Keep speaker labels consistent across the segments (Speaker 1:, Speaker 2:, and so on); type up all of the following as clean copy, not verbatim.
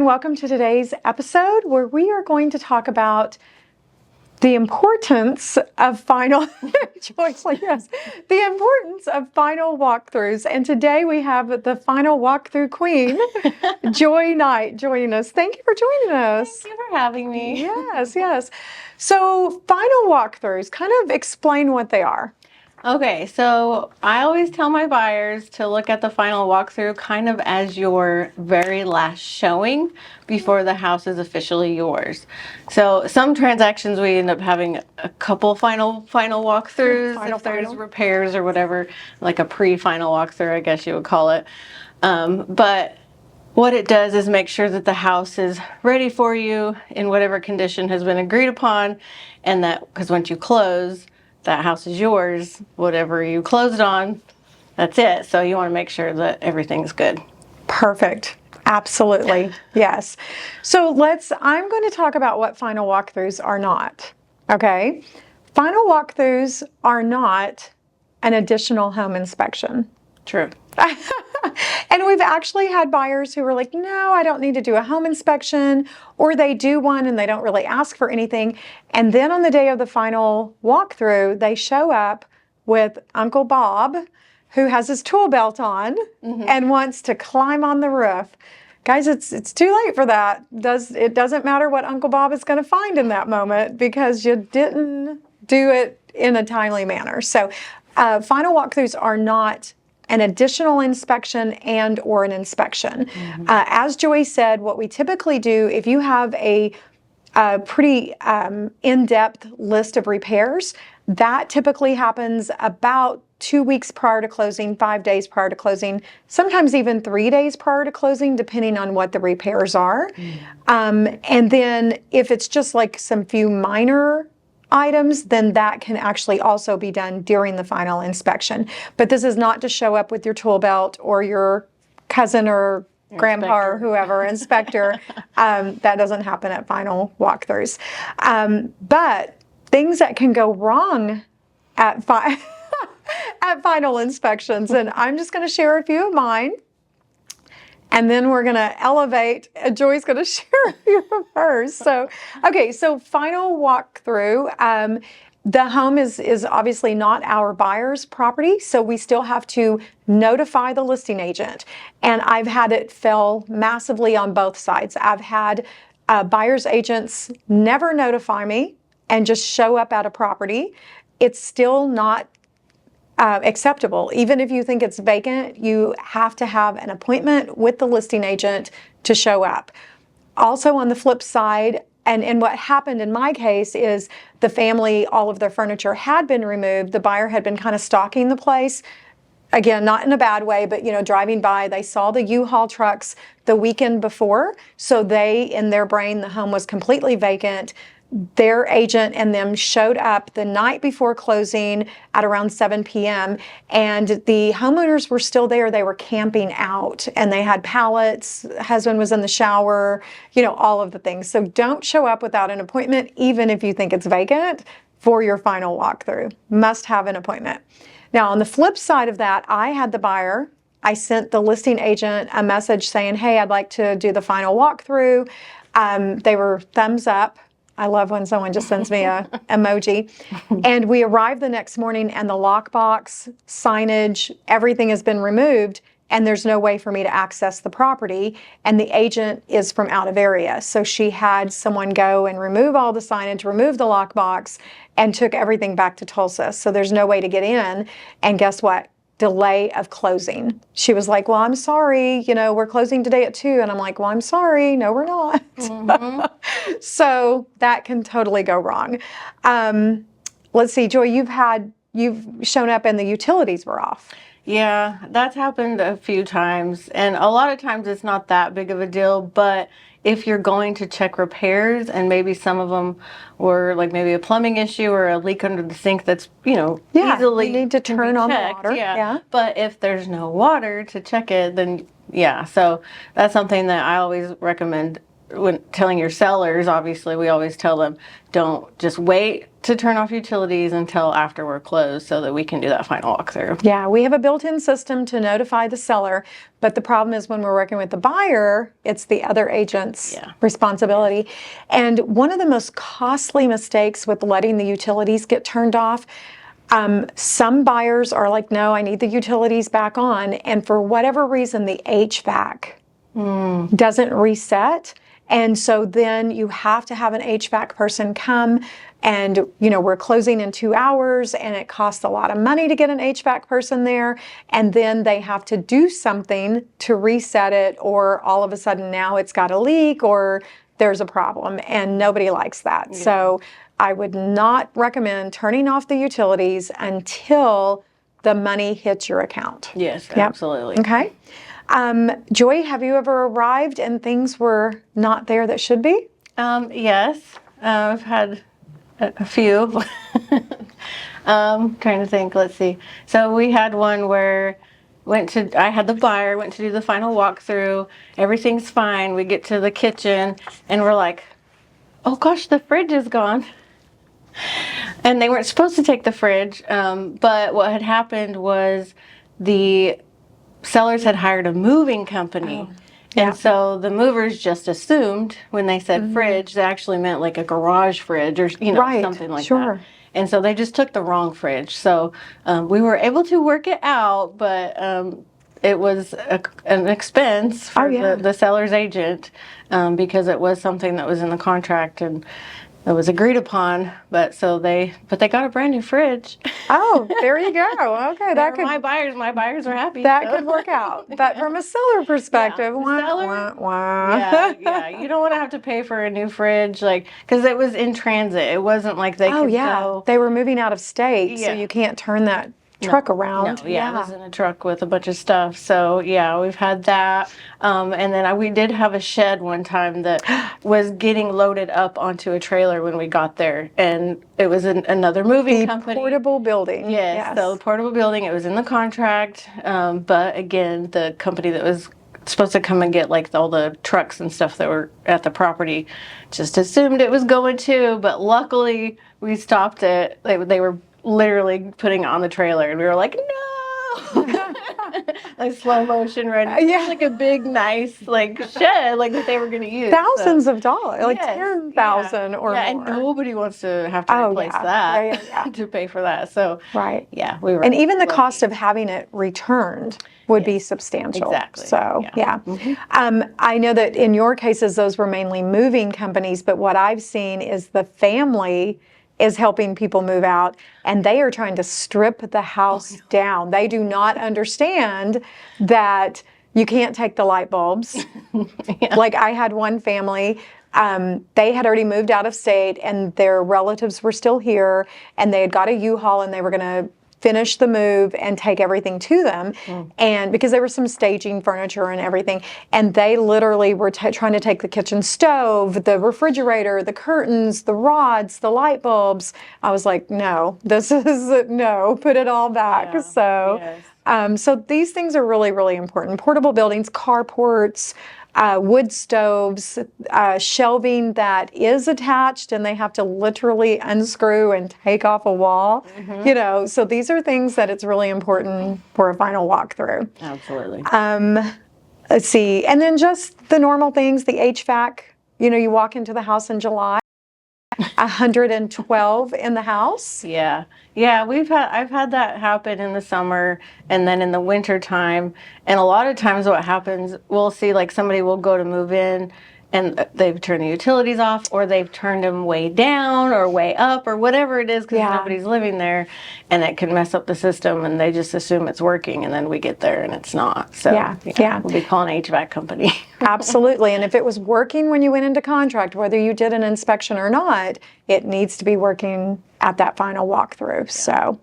Speaker 1: and welcome to today's episode where we are going to talk about the importance of final yes, the importance of final walkthroughs. And today we have the final walkthrough queen, Joy Knight, joining us. Thank you for joining us.
Speaker 2: Thank you for having me.
Speaker 1: Yes. So final walkthroughs, kind of explain what they are.
Speaker 2: Okay, so I always tell my buyers to look at the final walkthrough kind of as your very last showing before the house is officially yours. So some transactions we end up having a couple final walkthroughs if there's repairs or whatever, like a pre-final walkthrough, I guess you would call it. But what it does is make sure that the house is ready for you in whatever condition has been agreed upon, and that because once you close, that house is yours. Whatever you closed on, that's it. So you want to make sure that everything's good.
Speaker 1: Perfect. Absolutely. Yes. So I'm going to talk about what final walkthroughs are not. Okay. Final walkthroughs are not an additional home inspection.
Speaker 2: True.
Speaker 1: And we've actually had buyers who were like, no, I don't need to do a home inspection, or they do one and they don't really ask for anything. And then on the day of the final walkthrough, they show up with Uncle Bob, who has his tool belt on and wants to climb on the roof. Guys, it's too late for that. It doesn't matter what Uncle Bob is going to find in that moment because you didn't do it in a timely manner. So final walkthroughs are not an additional inspection and or an inspection. As Joy said, what we typically do, if you have a pretty in-depth list of repairs, that typically happens about 2 weeks prior to closing, 5 days prior to closing, sometimes even 3 days prior to closing, depending on what the repairs are. And then if it's just like some few minor items, then that can actually also be done during the final inspection. But this is not to show up with your tool belt or your cousin or grandpa or whoever, inspector. That doesn't happen at final walkthroughs. But things that can go wrong at at final inspections, and I'm just going to share a few of mine. And then we're going to elevate. Joy's going to share a few of hers. So, okay, so final walkthrough. The home is obviously not our buyer's property, so we still have to notify the listing agent. And I've had it fail massively on both sides. I've had buyer's agents never notify me and just show up at a property. It's still not acceptable. Even if you think it's vacant, you have to have an appointment with the listing agent to show up. Also on the flip side, and what happened in my case is the family, all of their furniture had been removed. The buyer had been kind of stalking the place. Again, not in a bad way, but driving by, they saw the U-Haul trucks the weekend before. So in their brain, the home was completely vacant. Their agent and them showed up the night before closing at around 7 p.m. and the homeowners were still there. They were camping out and they had pallets. Husband was in the shower, all of the things. So don't show up without an appointment, even if you think it's vacant, for your final walkthrough. Must have an appointment. Now, on the flip side of that, I had the buyer. I sent the listing agent a message saying, hey, I'd like to do the final walkthrough. They were thumbs up. I love when someone just sends me a emoji. And we arrived the next morning and the lockbox, signage, everything has been removed and there's no way for me to access the property. And the agent is from out of area. So she had someone go and remove all the signage, remove the lockbox, and took everything back to Tulsa. So there's no way to get in. And guess what? Delay of closing. She was like, well, I'm sorry, we're closing today at 2. And I'm like, well, I'm sorry. No, we're not. So that can totally go wrong. Let's see, Joy, you've shown up and the utilities were off.
Speaker 2: Yeah, that's happened a few times. And a lot of times it's not that big of a deal, but if you're going to check repairs and maybe some of them were like maybe a plumbing issue or a leak under the sink that's, easily
Speaker 1: you need to turn on the water.
Speaker 2: Yeah. But if there's no water to check it, then so that's something that I always recommend when telling your sellers, obviously, we always tell them, don't just wait to turn off utilities until after we're closed so that we can do that final walkthrough.
Speaker 1: Yeah, we have a built-in system to notify the seller, but the problem is when we're working with the buyer, it's the other agent's responsibility. And one of the most costly mistakes with letting the utilities get turned off, some buyers are like, no, I need the utilities back on. And for whatever reason, the HVAC doesn't reset. And so then you have to have an HVAC person come, and we're closing in 2 hours and it costs a lot of money to get an HVAC person there. And then they have to do something to reset it, or all of a sudden now it's got a leak or there's a problem, and nobody likes that. Yeah. So I would not recommend turning off the utilities until the money hits your account.
Speaker 2: Yes, absolutely.
Speaker 1: Okay. Joy, have you ever arrived and things were not there that should be?
Speaker 2: Yes, I've had a few. Trying to think, let's see. So we had one where I had the buyer, went to do the final walkthrough. Everything's fine. We get to the kitchen and we're like, oh gosh, the fridge is gone. And they weren't supposed to take the fridge. But what had happened was the sellers had hired a moving company. And so the movers just assumed when they said fridge, they actually meant like a garage fridge or something like that. And so they just took the wrong fridge. So we were able to work it out, but it was an expense for the seller's agent because it was something that was in the contract and it was agreed upon, but they got a brand new fridge.
Speaker 1: Oh, there you go. Okay, that could
Speaker 2: my buyers were happy.
Speaker 1: That could work out. But from a seller perspective,
Speaker 2: yeah, you don't want to have to pay for a new fridge, because it was in transit. It wasn't like they could go.
Speaker 1: They were moving out of state, so you can't turn that truck around.
Speaker 2: No, it was in a truck with a bunch of stuff. So yeah, we've had that. And then we did have a shed one time that was getting loaded up onto a trailer when we got there, and it was another moving company.
Speaker 1: Portable building.
Speaker 2: Yes, so the portable building. It was in the contract, but again, the company that was supposed to come and get all the trucks and stuff that were at the property just assumed it was going to, but luckily we stopped it. They were literally putting it on the trailer, and we were like, no. Like slow motion running. Yeah, like a big nice shed that they were going to use.
Speaker 1: Thousands of dollars, like 10,000 or more.
Speaker 2: And nobody wants to have to replace that to pay for that. So we were.
Speaker 1: And even the cost of having it returned would be substantial.
Speaker 2: Exactly.
Speaker 1: So I know that in your cases those were mainly moving companies, but what I've seen is the family is helping people move out, and they are trying to strip the house down. They do not understand that you can't take the light bulbs. Like I had one family, they had already moved out of state and their relatives were still here, and they had got a U-Haul and they were gonna finish the move and take everything to them, and because there was some staging furniture and everything, and they literally were trying to take the kitchen stove, the refrigerator, the curtains, the rods, the light bulbs. I was like, no, this is no, put it all back. So these things are really, really important. Portable buildings, carports, wood stoves, shelving that is attached and they have to literally unscrew and take off a wall. So these are things that it's really important for a final walkthrough.
Speaker 2: Absolutely.
Speaker 1: Let's see, and then just the normal things, the HVAC. You walk into the house in July, 112 in the house.
Speaker 2: Yeah, I've had that happen in the summer and then in the winter time. And a lot of times what happens, we'll see somebody will go to move in and they've turned the utilities off, or they've turned them way down or way up or whatever it is, because nobody's living there, and it can mess up the system, and they just assume it's working, and then we get there and it's not. So we'll be calling an HVAC company.
Speaker 1: Absolutely. And if it was working when you went into contract, whether you did an inspection or not, it needs to be working at that final walkthrough. So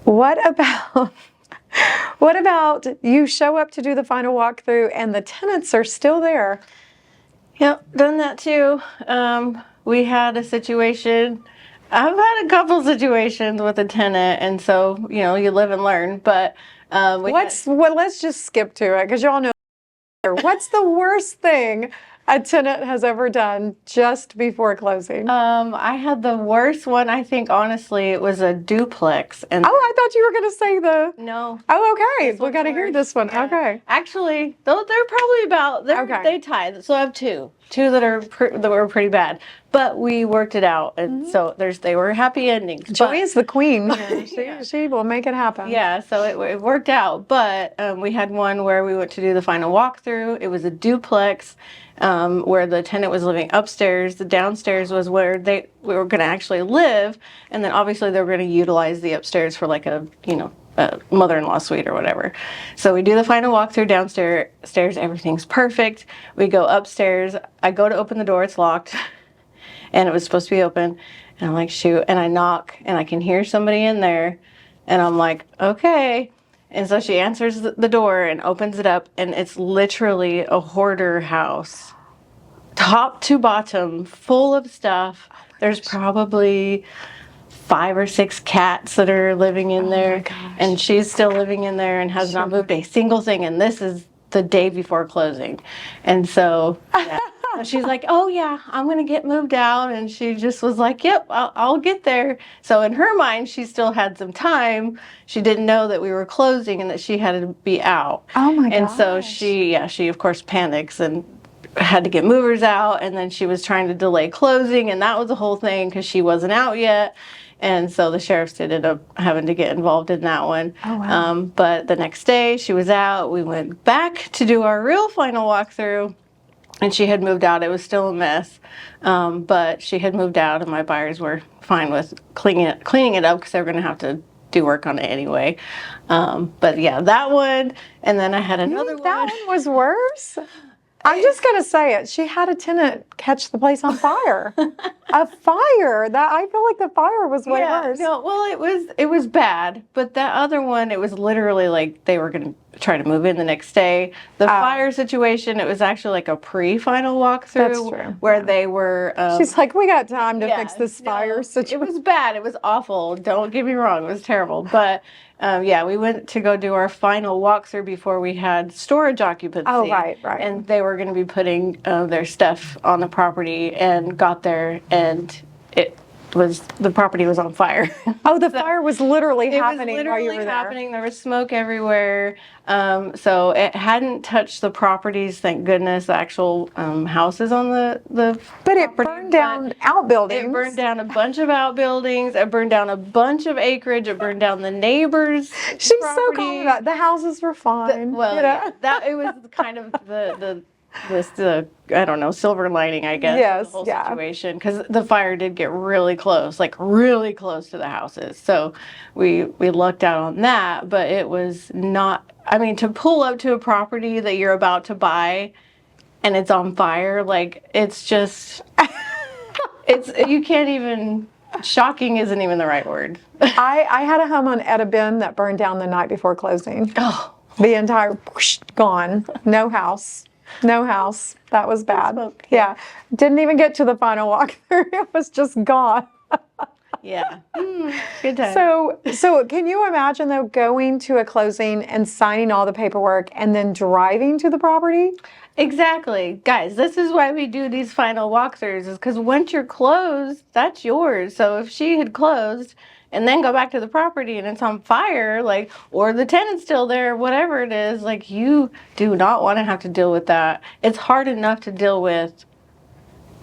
Speaker 1: what about you show up to do the final walkthrough and the tenants are still there?
Speaker 2: Yep, done that too. We had a situation. I've had a couple situations with a tenant, and so you live and learn. But
Speaker 1: let's just skip to it, because y'all know What's the worst thing a tenant has ever done just before closing?
Speaker 2: I had the worst one, I think, honestly, it was a duplex. And
Speaker 1: Oh, I thought you were going to say the...
Speaker 2: no.
Speaker 1: Oh, okay.
Speaker 2: This
Speaker 1: We got to
Speaker 2: one's
Speaker 1: hear
Speaker 2: worse.
Speaker 1: this one.
Speaker 2: Yeah.
Speaker 1: Okay.
Speaker 2: Actually, they're probably about,
Speaker 1: Okay.
Speaker 2: they tied. So I have two that are that were pretty bad, but we worked it out, and so they were happy endings.
Speaker 1: Joy is the queen here.
Speaker 2: Yeah.
Speaker 1: She will make it happen.
Speaker 2: Yeah, so it worked out, but we had one where we went to do the final walkthrough. It was a duplex where the tenant was living upstairs. The downstairs was where we were going to actually live, and then obviously they were going to utilize the upstairs for like a mother-in-law suite or whatever. So we do the final walkthrough downstairs. Everything's perfect. We go upstairs. I go to open the door. It's locked, and it was supposed to be open. And I'm like, shoot. And I knock, and I can hear somebody in there. And I'm like, okay. And so she answers the door and opens it up, and it's literally a hoarder house, top to bottom, full of stuff. There's probably 5 or 6 cats that are living in there, and she's still living in there and has not moved a single thing. And this is the day before closing, and so yeah. So she's like, oh yeah, I'm gonna get moved out, and she just was like, yep, I'll get there. So in her mind, she still had some time. She didn't know that we were closing and that she had to be out.
Speaker 1: Oh my
Speaker 2: And
Speaker 1: gosh.
Speaker 2: so she of course panics and had to get movers out, and then she was trying to delay closing, and that was a whole thing because she wasn't out yet. And so the sheriffs ended up having to get involved in that one.
Speaker 1: Oh, wow.
Speaker 2: But the next day she was out. We went back to do our real final walkthrough, and she had moved out. It was still a mess, but she had moved out, and my buyers were fine with cleaning it up because they were going to have to do work on it anyway. But yeah, that one, and then I had another one.
Speaker 1: That one was worse? I'm just going to say it. She had a tenant catch the place on fire. A fire. I feel like the fire was way worse.
Speaker 2: No, well, it was bad, but that other one, it was literally like they were going to try to move in the next day. The fire situation, it was actually like a pre-final walkthrough.
Speaker 1: That's true.
Speaker 2: Where they were...
Speaker 1: she's like, we got time to fix this fire situation.
Speaker 2: It was bad. It was awful. Don't get me wrong. It was terrible. But yeah, we went to go do our final walkthrough before we had storage occupancy.
Speaker 1: Oh, right.
Speaker 2: And they were going to be putting their stuff on the property, and got there, and the property was on fire.
Speaker 1: Oh, the fire was literally happening
Speaker 2: while you
Speaker 1: while you
Speaker 2: were
Speaker 1: were
Speaker 2: there. There was smoke everywhere. So it hadn't touched the properties, thank goodness, the actual houses on the
Speaker 1: But it burned down outbuildings.
Speaker 2: It burned down a bunch of outbuildings. It burned down a bunch of acreage. It burned down the neighbors'
Speaker 1: She's so
Speaker 2: property.
Speaker 1: calm about it. The houses were fine.
Speaker 2: Yeah, it was kind of the I don't know, silver lining, I guess,
Speaker 1: Yes,
Speaker 2: of the whole situation, because the fire did get really close, like really close to the houses. So we lucked out on that, but it was not, I mean, to pull up to a property that you're about to buy and it's on fire, like, it's just, you can't even, shocking isn't even the right word.
Speaker 1: I had a home on Edna that burned down the night before closing.
Speaker 2: Oh.
Speaker 1: The entire, whoosh, gone. No house. No house. That was bad.
Speaker 2: Smoke.
Speaker 1: Yeah. Didn't even get to the final walkthrough. It was just gone.
Speaker 2: Yeah. Good time.
Speaker 1: So can you imagine, though, going to a closing and signing all the paperwork and then driving to the property?
Speaker 2: Exactly. Guys, this is why we do these final walkthroughs, is because once you're closed, that's yours. So if she had closed and then go back to the property and it's on fire, like, or the tenant's still there, whatever it is, like, you do not want to have to deal with that. It's hard enough to deal with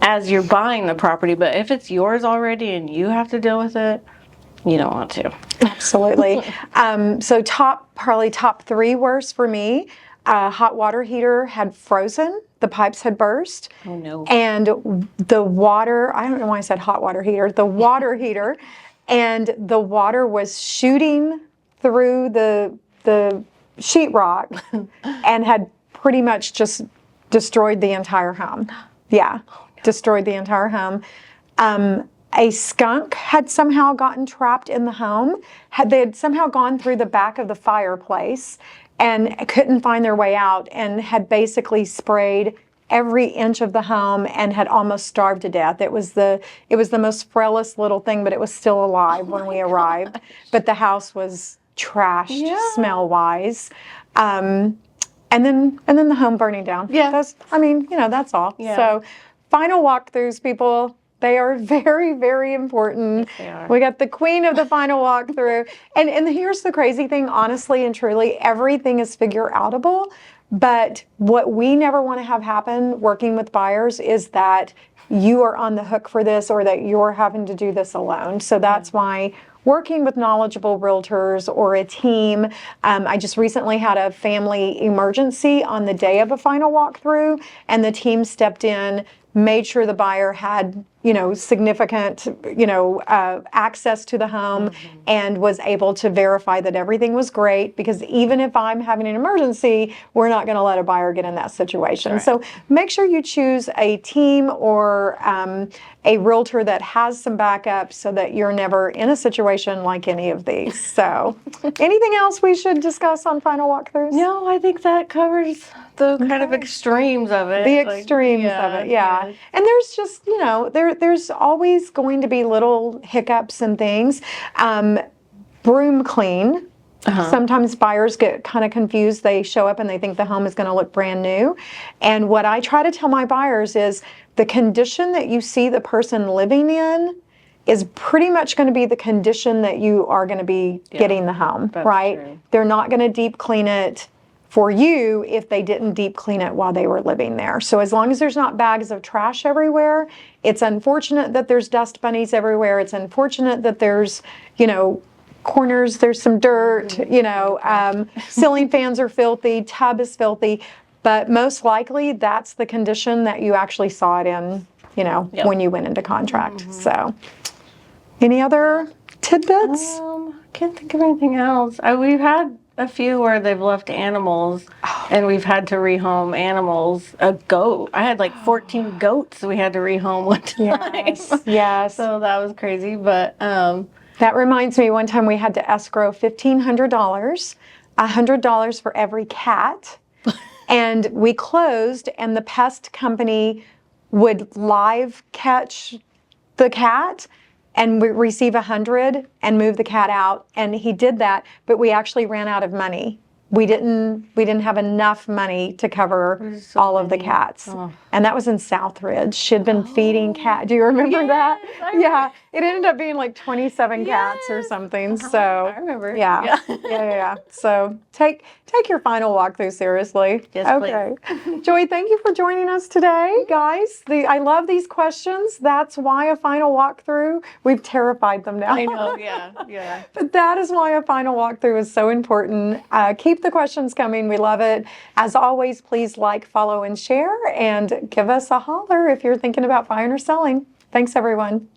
Speaker 2: as you're buying the property, but if it's yours already and you have to deal with it, you don't want to.
Speaker 1: Absolutely. So probably top 3 worst for me. Hot water heater had frozen. The pipes had burst.
Speaker 2: Oh no.
Speaker 1: And the water, I don't know why I said hot water heater, the water heater, and the water was shooting through the sheetrock and had pretty much just destroyed the entire home. Yeah, destroyed the entire home. A skunk had somehow gotten trapped in the home. They had somehow gone through the back of the fireplace and couldn't find their way out, and had basically sprayed every inch of the home and had almost starved to death. It was the most frailest little thing, but it was still alive when we arrived. But the house was trashed, smell-wise. and then the home burning down.
Speaker 2: Yeah.
Speaker 1: That's, I mean, you know, that's all.
Speaker 2: Yeah.
Speaker 1: So final walkthroughs, people, they are very, very important.
Speaker 2: Yes, they are.
Speaker 1: We got the queen of the final walkthrough. And here's the crazy thing, honestly and truly, everything is figure outable. But what we never want to have happen working with buyers is that you are on the hook for this or that you're having to do this alone. So that's why working with knowledgeable realtors or a team. I just recently had a family emergency on the day of a final walkthrough, and the team stepped in, made sure the buyer had, you know, significant, you know, access to the home, and was able to verify that everything was great, because even if I'm having an emergency, we're not going to let a buyer get in that situation.
Speaker 2: Right.
Speaker 1: So make sure you choose a team or a realtor that has some backup so that you're never in a situation like any of these. So anything else we should discuss on final walkthroughs?
Speaker 2: No, I think that covers the kind of extremes of it.
Speaker 1: The
Speaker 2: Like,
Speaker 1: extremes of it, yeah.
Speaker 2: yeah.
Speaker 1: And there's just, you know, there's always going to be little hiccups and things. Broom clean. Sometimes buyers get kind of confused. They show up and they think the home is going to look brand new. And what I try to tell my buyers is the condition that you see the person living in is pretty much going to be the condition that you are going to be getting the home,
Speaker 2: that's
Speaker 1: right?
Speaker 2: true.
Speaker 1: They're not going to deep clean it for you if they didn't deep clean it while they were living there. So as long as there's not bags of trash everywhere, it's unfortunate that there's dust bunnies everywhere. It's unfortunate that there's, you know, corners, there's some dirt, you know, ceiling fans are filthy, tub is filthy, but most likely that's the condition that you actually saw it in, you know, when you went into contract. So any other tidbits?
Speaker 2: Can't think of anything else. We've had a few where they've left animals, and we've had to rehome animals. A goat. I had like 14 goats we had to rehome one time.
Speaker 1: Yes, yes.
Speaker 2: So that was crazy, but
Speaker 1: That reminds me, one time we had to escrow $1,500, $100 for every cat. And we closed, and the pest company would live catch the cat and we receive 100 and move the cat out. And he did that, but we actually ran out of money. We didn't have enough money to cover all of the cats. And that was in Southridge. She'd been feeding cat. Do you remember that? Yeah. It ended up being like 27 cats or something. So
Speaker 2: I remember.
Speaker 1: Yeah. So take your final walkthrough seriously.
Speaker 2: Yes,
Speaker 1: okay. Joy, thank you for joining us today, guys. I love these questions. That's why a final walkthrough, we've terrified them now.
Speaker 2: I know, yeah.
Speaker 1: But that is why a final walkthrough is so important. Keep the questions coming. We love it. As always, please like, follow, and share, and give us a holler if you're thinking about buying or selling. Thanks, everyone.